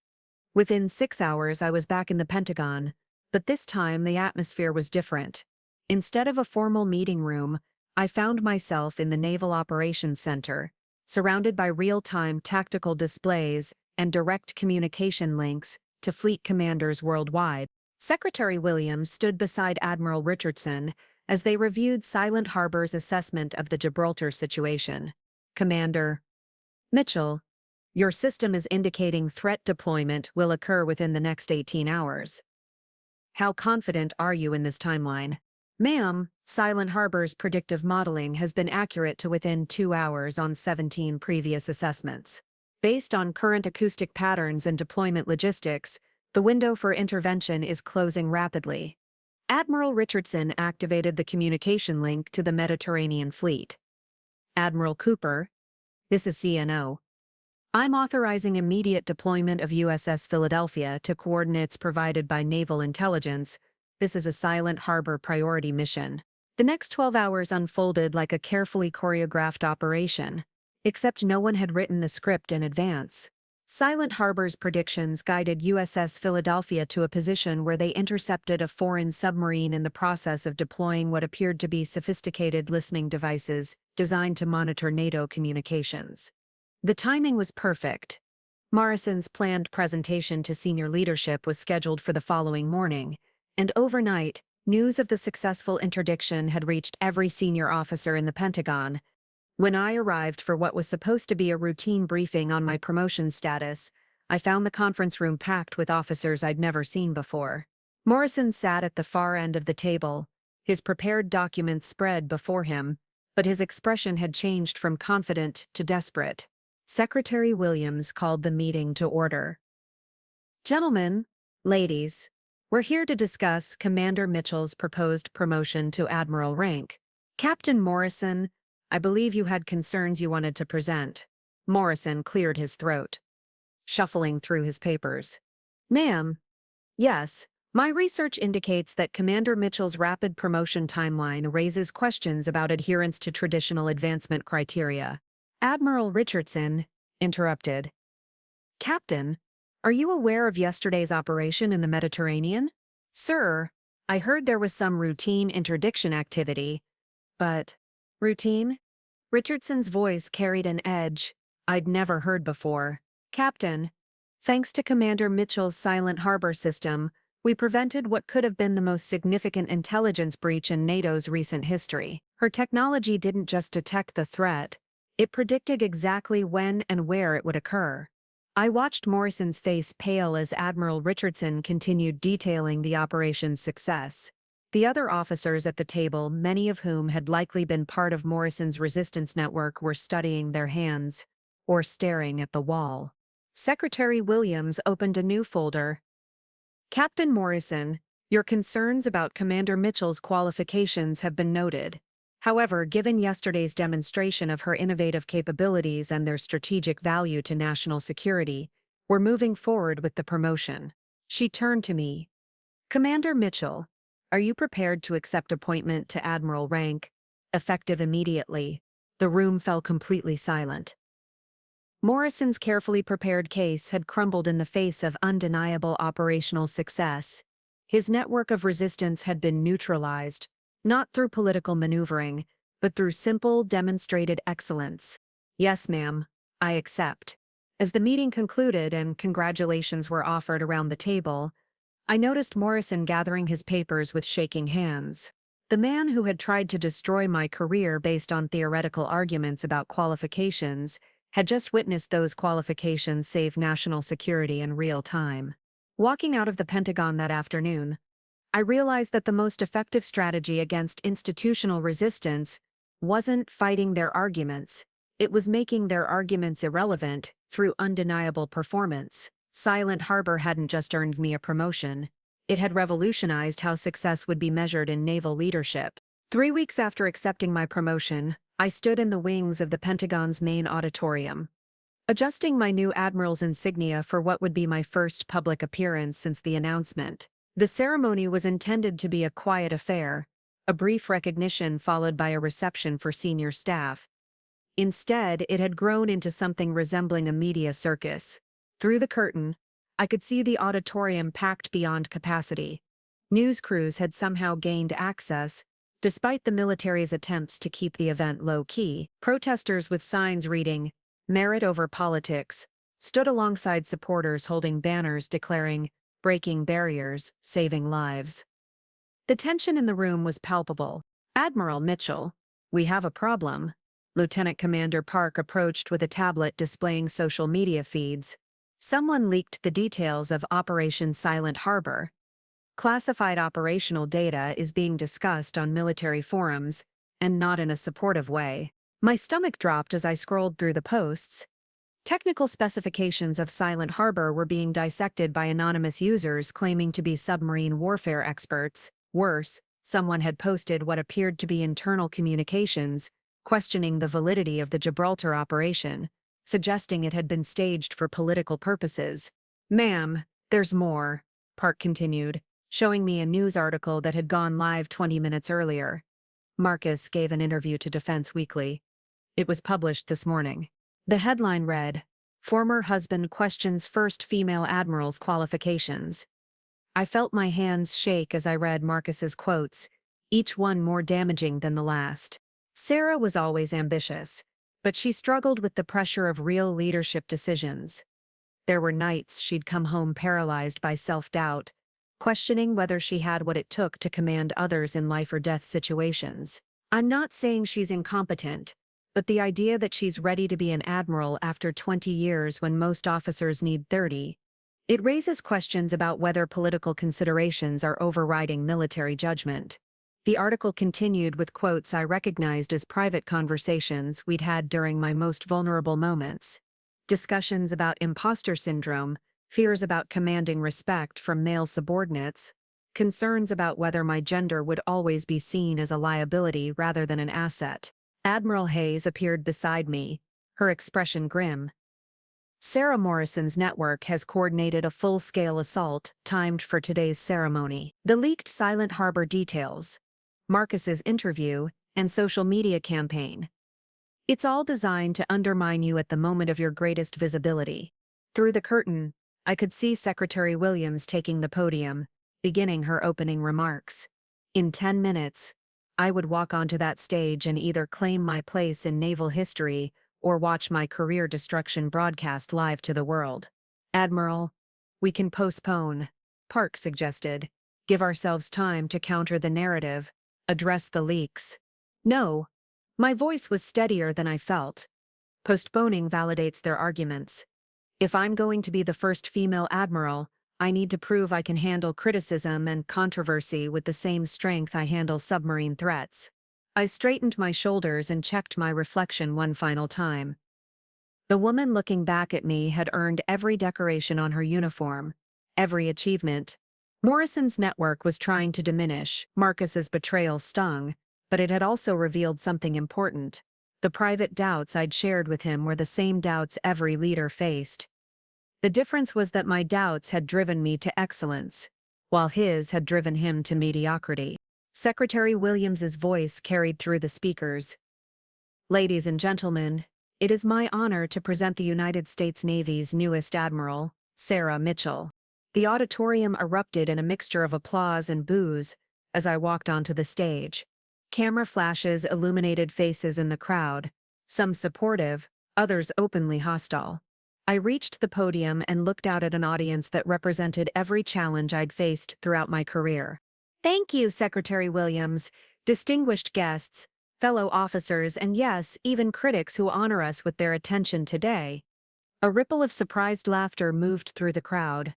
Within 6 hours I was back in the Pentagon, but this time the atmosphere was different. Instead of a formal meeting room, I found myself in the Naval Operations Center, surrounded by real-time tactical displays and direct communication links to fleet commanders worldwide. Secretary Williams stood beside Admiral Richardson as they reviewed Silent Harbor's assessment of the Gibraltar situation. Commander Mitchell, your system is indicating threat deployment will occur within the next 18 hours. How confident are you in this timeline? Ma'am, Silent Harbor's predictive modeling has been accurate to within 2 hours on 17 previous assessments. Based on current acoustic patterns and deployment logistics, the window for intervention is closing rapidly. Admiral Richardson activated the communication link to the Mediterranean Fleet. Admiral Cooper, this is CNO. I'm authorizing immediate deployment of USS Philadelphia to coordinates provided by Naval Intelligence. This is a Silent Harbor priority mission. The next 12 hours unfolded like a carefully choreographed operation, except no one had written the script in advance. Silent Harbor's predictions guided USS Philadelphia to a position where they intercepted a foreign submarine in the process of deploying what appeared to be sophisticated listening devices designed to monitor NATO communications. The timing was perfect. Morrison's planned presentation to senior leadership was scheduled for the following morning, and overnight, news of the successful interdiction had reached every senior officer in the Pentagon. When I arrived for what was supposed to be a routine briefing on my promotion status, I found the conference room packed with officers I'd never seen before. Morrison sat at the far end of the table, his prepared documents spread before him, but his expression had changed from confident to desperate. Secretary Williams called the meeting to order. Gentlemen, ladies, we're here to discuss Commander Mitchell's proposed promotion to Admiral rank. Captain Morrison, I believe you had concerns you wanted to present. Morrison cleared his throat, shuffling through his papers. Ma'am, yes, my research indicates that Commander Mitchell's rapid promotion timeline raises questions about adherence to traditional advancement criteria. Admiral Richardson interrupted. Captain, are you aware of yesterday's operation in the Mediterranean? Sir, I heard there was some routine interdiction activity, but… Routine? Richardson's voice carried an edge I'd never heard before. Captain, thanks to Commander Mitchell's Silent Harbor system, we prevented what could have been the most significant intelligence breach in NATO's recent history. Her technology didn't just detect the threat, it predicted exactly when and where it would occur. I watched Morrison's face pale as Admiral Richardson continued detailing the operation's success. The other officers at the table, many of whom had likely been part of Morrison's resistance network, were studying their hands or staring at the wall. Secretary Williams opened a new folder. Captain Morrison, your concerns about Commander Mitchell's qualifications have been noted. However, given yesterday's demonstration of her innovative capabilities and their strategic value to national security, we're moving forward with the promotion. She turned to me. Commander Mitchell, are you prepared to accept appointment to Admiral rank, effective immediately? The room fell completely silent. Morrison's carefully prepared case had crumbled in the face of undeniable operational success. His network of resistance had been neutralized, not through political maneuvering, but through simple, demonstrated excellence. Yes, ma'am, I accept. As the meeting concluded and congratulations were offered around the table, I noticed Morrison gathering his papers with shaking hands. The man who had tried to destroy my career based on theoretical arguments about qualifications had just witnessed those qualifications save national security in real time. Walking out of the Pentagon that afternoon, I realized that the most effective strategy against institutional resistance wasn't fighting their arguments, it was making their arguments irrelevant through undeniable performance. Silent Harbor hadn't just earned me a promotion, it had revolutionized how success would be measured in naval leadership. 3 weeks after accepting my promotion, I stood in the wings of the Pentagon's main auditorium, adjusting my new admiral's insignia for what would be my first public appearance since the announcement. The ceremony was intended to be a quiet affair, a brief recognition followed by a reception for senior staff. Instead, it had grown into something resembling a media circus. Through the curtain, I could see the auditorium packed beyond capacity. News crews had somehow gained access, despite the military's attempts to keep the event low-key. Protesters with signs reading, "Merit over politics," stood alongside supporters holding banners declaring, "Breaking barriers, saving lives." The tension in the room was palpable. "Admiral Mitchell, we have a problem." Lieutenant Commander Park approached with a tablet displaying social media feeds. Someone leaked the details of Operation Silent Harbor. Classified operational data is being discussed on military forums, and not in a supportive way. My stomach dropped as I scrolled through the posts. Technical specifications of Silent Harbor were being dissected by anonymous users claiming to be submarine warfare experts. Worse, someone had posted what appeared to be internal communications, questioning the validity of the Gibraltar operation, suggesting it had been staged for political purposes. "Ma'am, there's more," Park continued, showing me a news article that had gone live 20 minutes earlier. Marcus gave an interview to Defense Weekly. It was published this morning. The headline read, "Former husband questions first female admiral's qualifications." I felt my hands shake as I read Marcus's quotes, each one more damaging than the last. Sarah was always ambitious, but she struggled with the pressure of real leadership decisions. There were nights she'd come home paralyzed by self-doubt, questioning whether she had what it took to command others in life-or-death situations. I'm not saying she's incompetent, but the idea that she's ready to be an admiral after 20 years when most officers need 30, it raises questions about whether political considerations are overriding military judgment. The article continued with quotes I recognized as private conversations we'd had during my most vulnerable moments. Discussions about imposter syndrome, fears about commanding respect from male subordinates, concerns about whether my gender would always be seen as a liability rather than an asset. Admiral Hayes appeared beside me, her expression grim. Sarah Morrison's network has coordinated a full-scale assault timed for today's ceremony. The leaked Silent Harbor details, Marcus's interview, and social media campaign. It's all designed to undermine you at the moment of your greatest visibility. Through the curtain, I could see Secretary Williams taking the podium, beginning her opening remarks. In 10 minutes, I would walk onto that stage and either claim my place in naval history or watch my career destruction broadcast live to the world. "Admiral, we can postpone," Park suggested. "Give ourselves time to counter the narrative, address the leaks." "No." My voice was steadier than I felt. "Postponing validates their arguments. If I'm going to be the first female admiral, I need to prove I can handle criticism and controversy with the same strength I handle submarine threats. I straightened my shoulders and checked my reflection one final time. The woman looking back at me had earned every decoration on her uniform, every achievement. Morrison's network was trying to diminish, Marcus's betrayal stung, but it had also revealed something important. The private doubts I'd shared with him were the same doubts every leader faced. The difference was that my doubts had driven me to excellence, while his had driven him to mediocrity. Secretary Williams's voice carried through the speakers. Ladies and gentlemen, it is my honor to present the United States Navy's newest admiral, Sarah Mitchell. The auditorium erupted in a mixture of applause and boos as I walked onto the stage. Camera flashes illuminated faces in the crowd, some supportive, others openly hostile. I reached the podium and looked out at an audience that represented every challenge I'd faced throughout my career. Thank you, Secretary Williams, distinguished guests, fellow officers, and yes, even critics who honor us with their attention today. A ripple of surprised laughter moved through the crowd.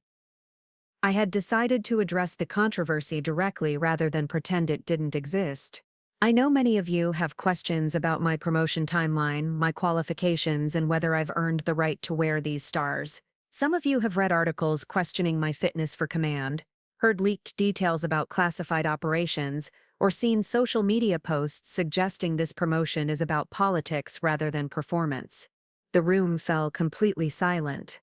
I had decided to address the controversy directly rather than pretend it didn't exist. I know many of you have questions about my promotion timeline, my qualifications, and whether I've earned the right to wear these stars. Some of you have read articles questioning my fitness for command, heard leaked details about classified operations, or seen social media posts suggesting this promotion is about politics rather than performance. The room fell completely silent.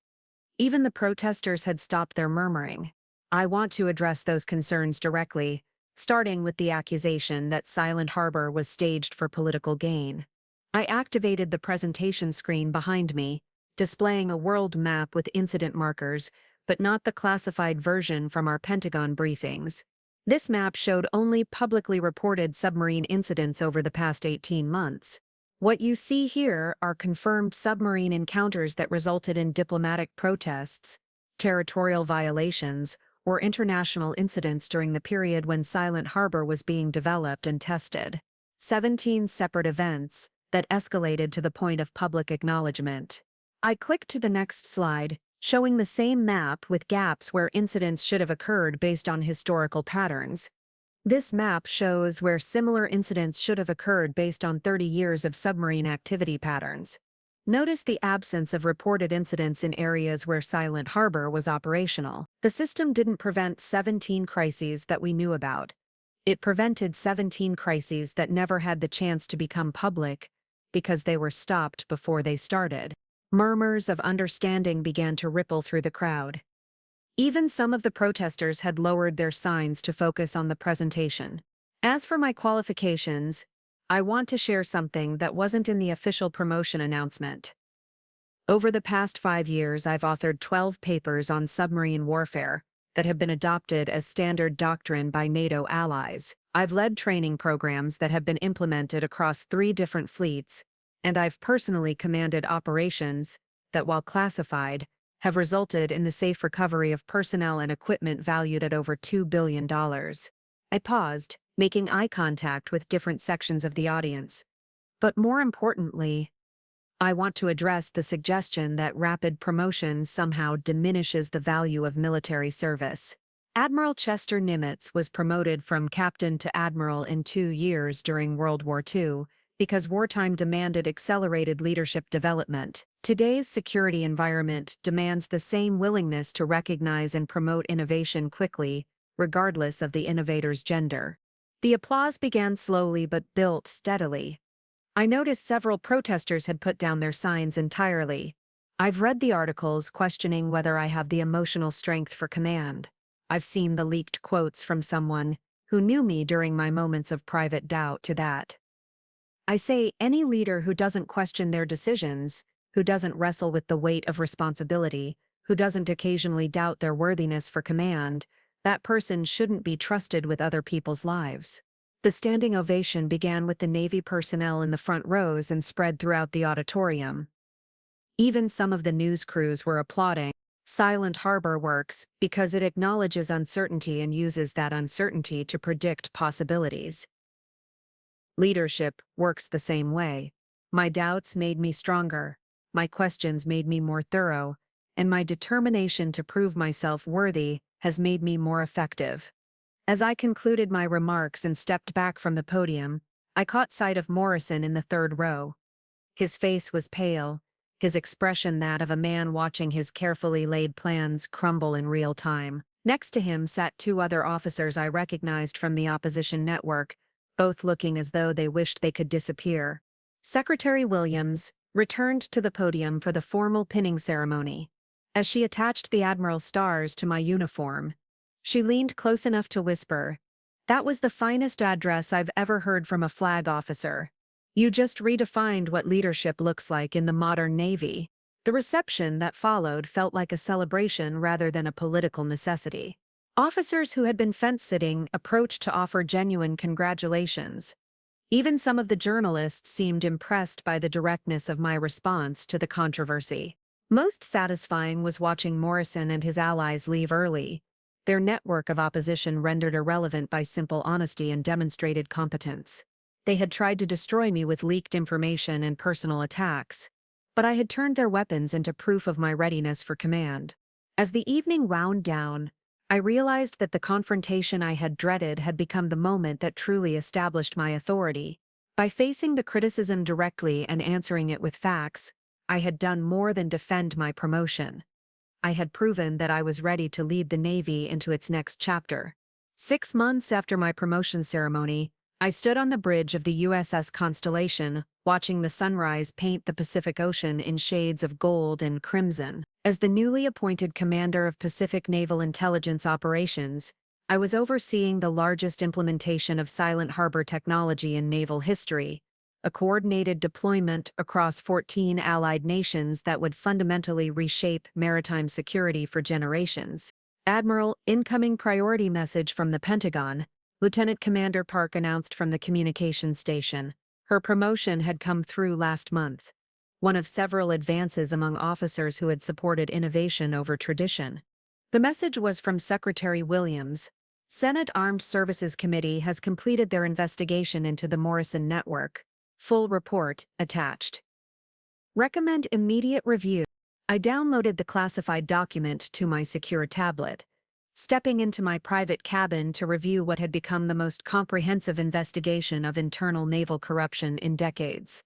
Even the protesters had stopped their murmuring. I want to address those concerns directly, starting with the accusation that Silent Harbor was staged for political gain. I activated the presentation screen behind me, displaying a world map with incident markers, but not the classified version from our Pentagon briefings. This map showed only publicly reported submarine incidents over the past 18 months. What you see here are confirmed submarine encounters that resulted in diplomatic protests, territorial violations, or international incidents during the period when Silent Harbor was being developed and tested. 17 separate events that escalated to the point of public acknowledgement. I clicked to the next slide, showing the same map with gaps where incidents should have occurred based on historical patterns. This map shows where similar incidents should have occurred based on 30 years of submarine activity patterns. Notice the absence of reported incidents in areas where Silent Harbor was operational. The system didn't prevent 17 crises that we knew about. It prevented 17 crises that never had the chance to become public because they were stopped before they started. Murmurs of understanding began to ripple through the crowd. Even some of the protesters had lowered their signs to focus on the presentation. As for my qualifications, I want to share something that wasn't in the official promotion announcement. Over the past 5 years, I've authored 12 papers on submarine warfare that have been adopted as standard doctrine by NATO allies. I've led training programs that have been implemented across 3 different fleets, and I've personally commanded operations that, while classified, have resulted in the safe recovery of personnel and equipment valued at over $2 billion. I paused, making eye contact with different sections of the audience. But more importantly, I want to address the suggestion that rapid promotion somehow diminishes the value of military service. Admiral Chester Nimitz was promoted from captain to admiral in 2 years during World War II because wartime demanded accelerated leadership development. Today's security environment demands the same willingness to recognize and promote innovation quickly, regardless of the innovator's gender. The applause began slowly but built steadily. I noticed several protesters had put down their signs entirely. I've read the articles questioning whether I have the emotional strength for command. I've seen the leaked quotes from someone who knew me during my moments of private doubt to that. I say any leader who doesn't question their decisions, who doesn't wrestle with the weight of responsibility, who doesn't occasionally doubt their worthiness for command, that person shouldn't be trusted with other people's lives. The standing ovation began with the Navy personnel in the front rows and spread throughout the auditorium. Even some of the news crews were applauding. Silent Harbor works because it acknowledges uncertainty and uses that uncertainty to predict possibilities. Leadership works the same way. My doubts made me stronger. My questions made me more thorough, and my determination to prove myself worthy has made me more effective. As I concluded my remarks and stepped back from the podium, I caught sight of Morrison in the third row. His face was pale, his expression that of a man watching his carefully laid plans crumble in real time. Next to him sat two other officers I recognized from the opposition network, both looking as though they wished they could disappear. Secretary Williams returned to the podium for the formal pinning ceremony. As she attached the Admiral's stars to my uniform, she leaned close enough to whisper, "That was the finest address I've ever heard from a flag officer. You just redefined what leadership looks like in the modern Navy." The reception that followed felt like a celebration rather than a political necessity. Officers who had been fence-sitting approached to offer genuine congratulations. Even some of the journalists seemed impressed by the directness of my response to the controversy. Most satisfying was watching Morrison and his allies leave early, their network of opposition rendered irrelevant by simple honesty and demonstrated competence. They had tried to destroy me with leaked information and personal attacks, but I had turned their weapons into proof of my readiness for command. As the evening wound down, I realized that the confrontation I had dreaded had become the moment that truly established my authority. By facing the criticism directly and answering it with facts, I had done more than defend my promotion. I had proven that I was ready to lead the Navy into its next chapter. 6 months after my promotion ceremony, I stood on the bridge of the USS Constellation, watching the sunrise paint the Pacific Ocean in shades of gold and crimson. As the newly appointed commander of Pacific Naval Intelligence Operations, I was overseeing the largest implementation of silent harbor technology in naval history, a coordinated deployment across 14 allied nations that would fundamentally reshape maritime security for generations. Admiral, incoming priority message from the Pentagon, Lieutenant Commander Park announced from the communications station. Her promotion had come through last month, one of several advances among officers who had supported innovation over tradition. The message was from Secretary Williams. Senate Armed Services Committee has completed their investigation into the Morrison network. Full report attached. Recommend immediate review. I downloaded the classified document to my secure tablet, stepping into my private cabin to review what had become the most comprehensive investigation of internal naval corruption in decades.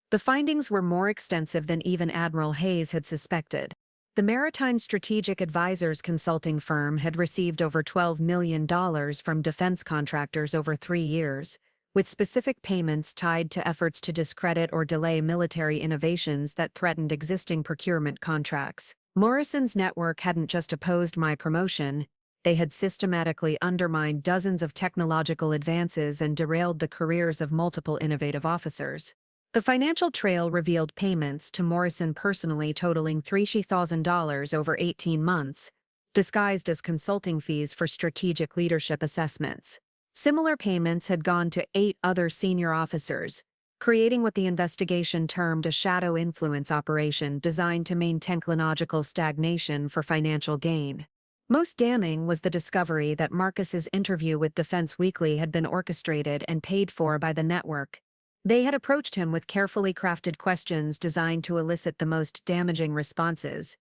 The findings were more extensive than even Admiral Hayes had suspected. The Maritime Strategic Advisors consulting firm had received over $12 million from defense contractors over 3 years, with specific payments tied to efforts to discredit or delay military innovations that threatened existing procurement contracts. Morrison's network hadn't just opposed my promotion, they had systematically undermined dozens of technological advances and derailed the careers of multiple innovative officers. The financial trail revealed payments to Morrison personally totaling $3,000 over 18 months, disguised as consulting fees for strategic leadership assessments. Similar payments had gone to 8 other senior officers, creating what the investigation termed a shadow influence operation designed to maintain technological stagnation for financial gain. Most damning was the discovery that Marcus's interview with Defense Weekly had been orchestrated and paid for by the network. They had approached him with carefully crafted questions designed to elicit the most damaging responses,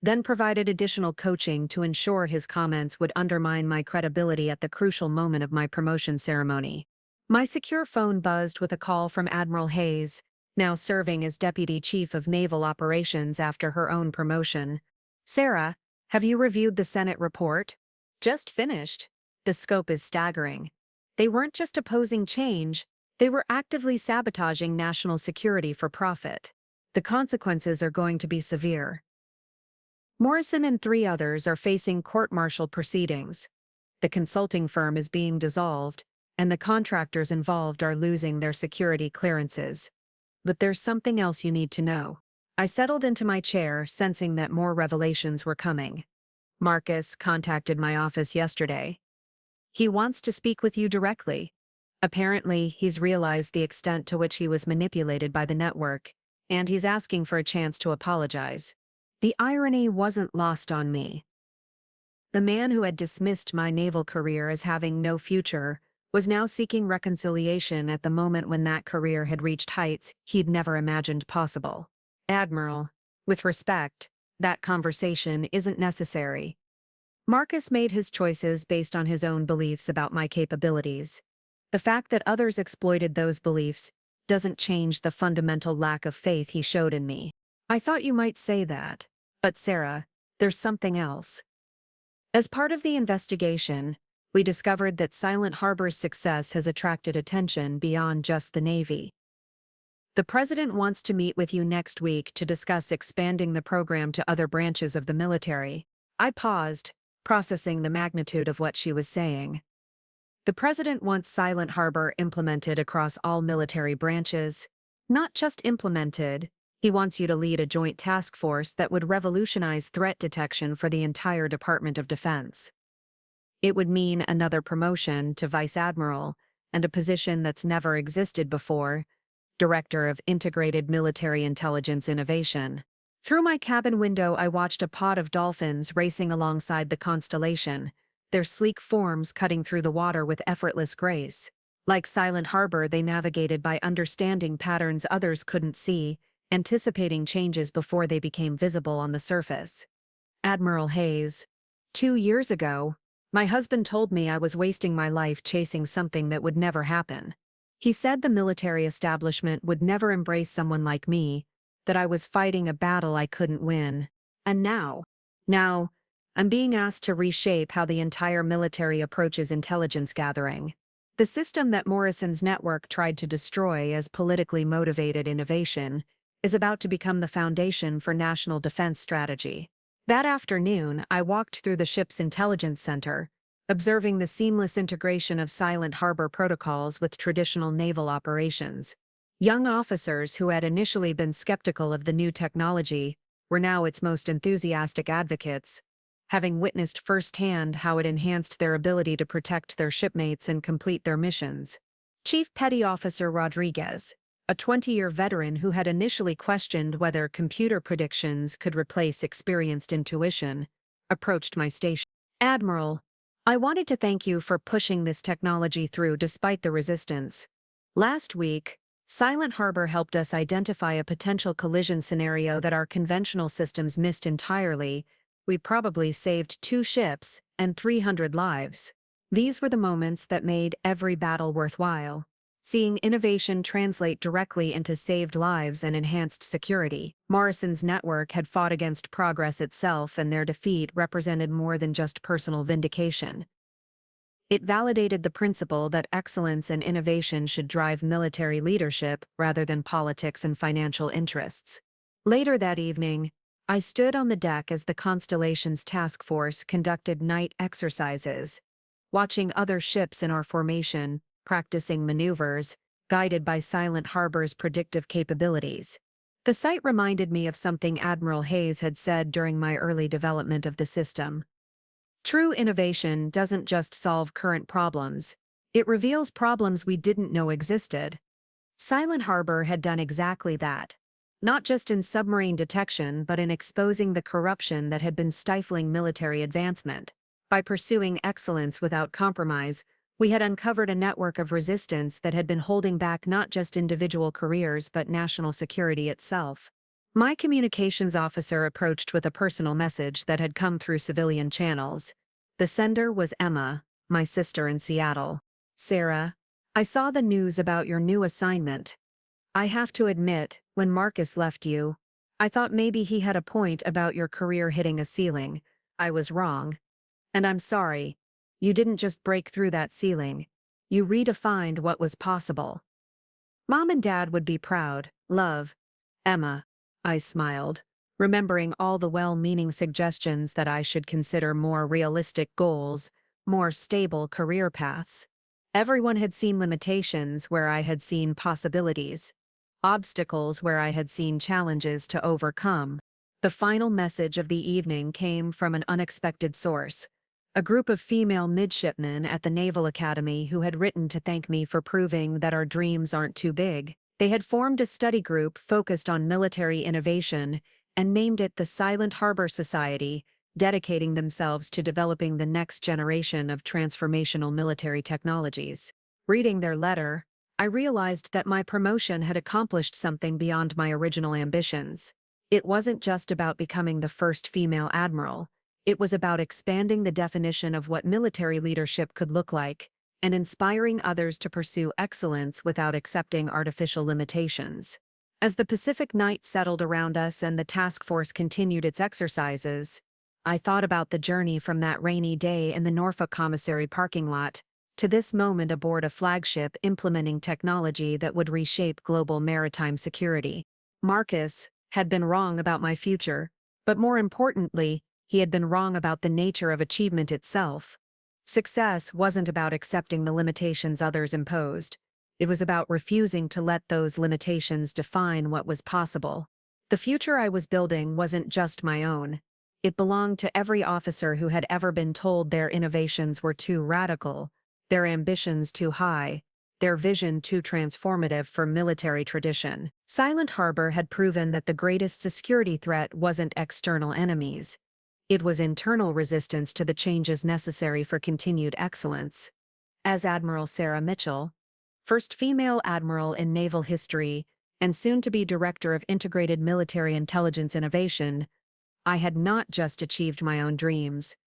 then provided additional coaching to ensure his comments would undermine my credibility at the crucial moment of my promotion ceremony. My secure phone buzzed with a call from Admiral Hayes, now serving as Deputy Chief of Naval Operations after her own promotion. "Sarah, have you reviewed the Senate report?" "Just finished." "The scope is staggering. They weren't just opposing change, they were actively sabotaging national security for profit. The consequences are going to be severe." Morrison and 3 others are facing court-martial proceedings. The consulting firm is being dissolved, and the contractors involved are losing their security clearances. But there's something else you need to know. I settled into my chair, sensing that more revelations were coming. "Marcus contacted my office yesterday. He wants to speak with you directly. Apparently, he's realized the extent to which he was manipulated by the network, and he's asking for a chance to apologize." The irony wasn't lost on me. The man who had dismissed my naval career as having no future was now seeking reconciliation at the moment when that career had reached heights he'd never imagined possible. "Admiral, with respect, that conversation isn't necessary. Marcus made his choices based on his own beliefs about my capabilities. The fact that others exploited those beliefs doesn't change the fundamental lack of faith he showed in me. I thought you might say that, but Sarah, there's something else. As part of the investigation, we discovered that Silent Harbor's success has attracted attention beyond just the Navy. The president wants to meet with you next week to discuss expanding the program to other branches of the military. I paused, processing the magnitude of what she was saying. The president wants Silent Harbor implemented across all military branches. Not just implemented, he wants you to lead a joint task force that would revolutionize threat detection for the entire Department of Defense. It would mean another promotion to Vice Admiral and a position that's never existed before, Director of Integrated Military Intelligence Innovation. Through my cabin window, I watched a pod of dolphins racing alongside the Constellation, their sleek forms cutting through the water with effortless grace. Like Silent Harbor, they navigated by understanding patterns others couldn't see, anticipating changes before they became visible on the surface. Admiral Hayes. 2 years ago, my husband told me I was wasting my life chasing something that would never happen. He said the military establishment would never embrace someone like me, that I was fighting a battle I couldn't win. And now, I'm being asked to reshape how the entire military approaches intelligence gathering. The system that Morrison's network tried to destroy as politically motivated innovation is about to become the foundation for national defense strategy. That afternoon, I walked through the ship's intelligence center, observing the seamless integration of Silent Harbor protocols with traditional naval operations. Young officers who had initially been skeptical of the new technology were now its most enthusiastic advocates, having witnessed firsthand how it enhanced their ability to protect their shipmates and complete their missions. Chief Petty Officer Rodriguez, a 20-year veteran who had initially questioned whether computer predictions could replace experienced intuition, approached my station. Admiral, I wanted to thank you for pushing this technology through despite the resistance. Last week, Silent Harbor helped us identify a potential collision scenario that our conventional systems missed entirely. We probably saved 2 ships and 300 lives. These were the moments that made every battle worthwhile. Seeing innovation translate directly into saved lives and enhanced security. Morrison's network had fought against progress itself, and their defeat represented more than just personal vindication. It validated the principle that excellence and innovation should drive military leadership rather than politics and financial interests. Later that evening, I stood on the deck as the Constellation's task force conducted night exercises, watching other ships in our formation practicing maneuvers, guided by Silent Harbor's predictive capabilities. The sight reminded me of something Admiral Hayes had said during my early development of the system. True innovation doesn't just solve current problems, it reveals problems we didn't know existed. Silent Harbor had done exactly that, not just in submarine detection but in exposing the corruption that had been stifling military advancement. By pursuing excellence without compromise, we had uncovered a network of resistance that had been holding back not just individual careers but national security itself. My communications officer approached with a personal message that had come through civilian channels. The sender was Emma, my sister in Seattle. Sarah, I saw the news about your new assignment. I have to admit, when Marcus left you, I thought maybe he had a point about your career hitting a ceiling. I was wrong. And I'm sorry. You didn't just break through that ceiling. You redefined what was possible. Mom and Dad would be proud. Love. Emma. I smiled, remembering all the well-meaning suggestions that I should consider more realistic goals, more stable career paths. Everyone had seen limitations where I had seen possibilities, obstacles where I had seen challenges to overcome. The final message of the evening came from an unexpected source. A group of female midshipmen at the Naval Academy who had written to thank me for proving that our dreams aren't too big. They had formed a study group focused on military innovation and named it the Silent Harbor Society, dedicating themselves to developing the next generation of transformational military technologies. Reading their letter, I realized that my promotion had accomplished something beyond my original ambitions. It wasn't just about becoming the first female admiral. It was about expanding the definition of what military leadership could look like and inspiring others to pursue excellence without accepting artificial limitations. As the Pacific night settled around us and the task force continued its exercises, I thought about the journey from that rainy day in the Norfolk Commissary parking lot to this moment aboard a flagship implementing technology that would reshape global maritime security. Marcus had been wrong about my future, but more importantly, he had been wrong about the nature of achievement itself. Success wasn't about accepting the limitations others imposed. It was about refusing to let those limitations define what was possible. The future I was building wasn't just my own. It belonged to every officer who had ever been told their innovations were too radical, their ambitions too high, their vision too transformative for military tradition. Silent Harbor had proven that the greatest security threat wasn't external enemies. It was internal resistance to the changes necessary for continued excellence. As Admiral Sarah Mitchell, first female admiral in naval history and soon-to-be Director of Integrated Military Intelligence Innovation, I had not just achieved my own dreams.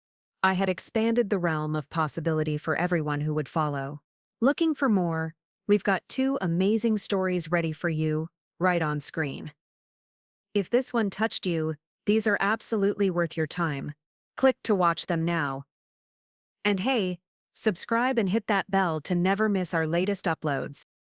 I had expanded the realm of possibility for everyone who would follow. Looking for more? We've got 2 amazing stories ready for you, right on screen. If this one touched you, these are absolutely worth your time. Click to watch them now. And hey, subscribe and hit that bell to never miss our latest uploads.